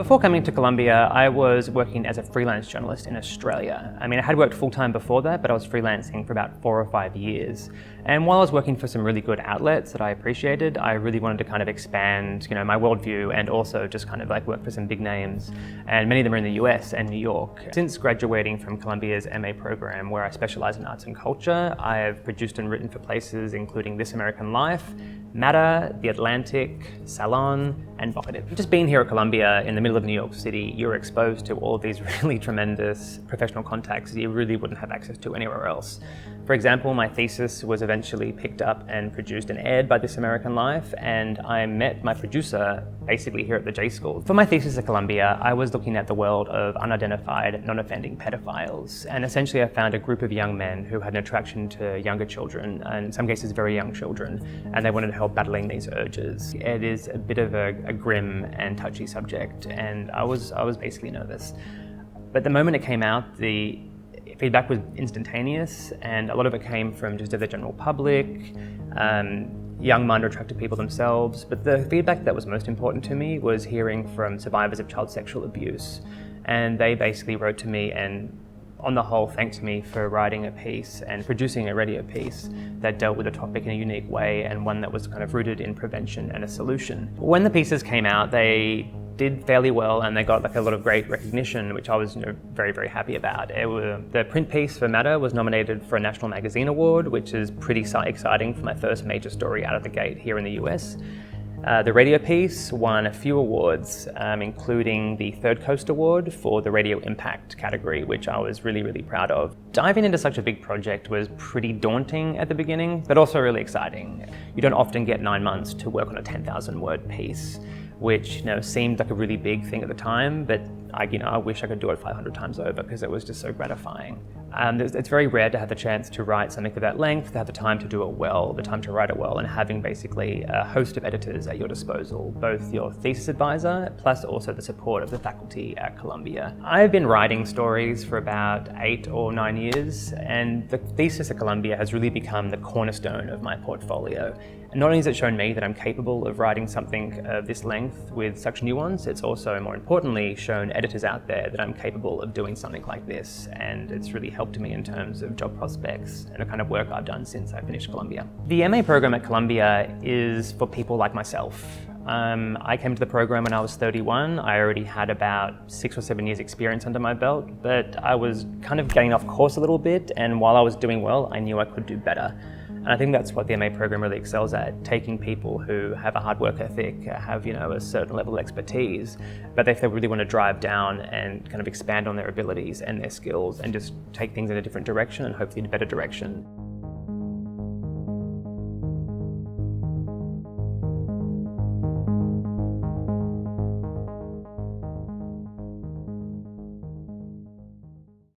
Before coming to Columbia, I was working as a freelance journalist in Australia. I had worked full-time before that, but I was freelancing for about 4 or 5 years. And while I was working for some really good outlets that I appreciated, I really wanted to kind of expand, my worldview and also just kind of work for some big names. And many of them are in the US and New York. Since graduating from Columbia's MA program, where I specialize in arts and culture, I have produced and written for places including This American Life, Matter, The Atlantic, Salon, and Vocative. Just being here at Columbia in the middle of New York City, you're exposed to all of these really tremendous professional contacts that you really wouldn't have access to anywhere else. For example, my thesis was eventually picked up and produced and aired by This American Life, and I met my producer basically here at the J School. For my thesis at Columbia, I was looking at the world of unidentified, non-offending pedophiles, and essentially I found a group of young men who had an attraction to younger children, and in some cases very young children, and they wanted help battling these urges. It is a bit of a grim and touchy subject, and I was basically nervous. But the moment it came out, the feedback was instantaneous, and a lot of it came from just the general public, young minor-attracted people themselves. But the feedback that was most important to me was hearing from survivors of child sexual abuse. And they basically wrote to me and, on the whole, thanked me for writing a piece and producing a radio piece that dealt with the topic in a unique way and one that was kind of rooted in prevention and a solution. When the pieces came out, they did fairly well and they got a lot of great recognition, which I was very, very happy about. The print piece for Matter was nominated for a National Magazine Award, which is pretty exciting for my first major story out of the gate here in the US. The radio piece won a few awards, including the Third Coast Award for the Radio Impact category, which I was really, really proud of. Diving into such a big project was pretty daunting at the beginning, but also really exciting. You don't often get 9 months to work on a 10,000 word piece, which seemed like a really big thing at the time, but I wish I could do it 500 times over because it was just so gratifying. It's very rare to have the chance to write something of that length, to have the time to do it well, the time to write it well, and having basically a host of editors at your disposal, both your thesis advisor, plus also the support of the faculty at Columbia. I've been writing stories for about 8 or 9 years, and the thesis at Columbia has really become the cornerstone of my portfolio. And not only has it shown me that I'm capable of writing something of this length with such nuance, it's also, more importantly, shown editors out there that I'm capable of doing something like this, and it's really helped me in terms of job prospects and the kind of work I've done since I finished Columbia. The MA program at Columbia is for people like myself. I came to the program when I was 31. I already had about 6 or 7 years experience under my belt, but I was kind of getting off course a little bit, and while I was doing well, I knew I could do better. And I think that's what the MA program really excels at, taking people who have a hard work ethic, have a certain level of expertise, but if they really want to drive down and kind of expand on their abilities and their skills and just take things in a different direction and hopefully in a better direction.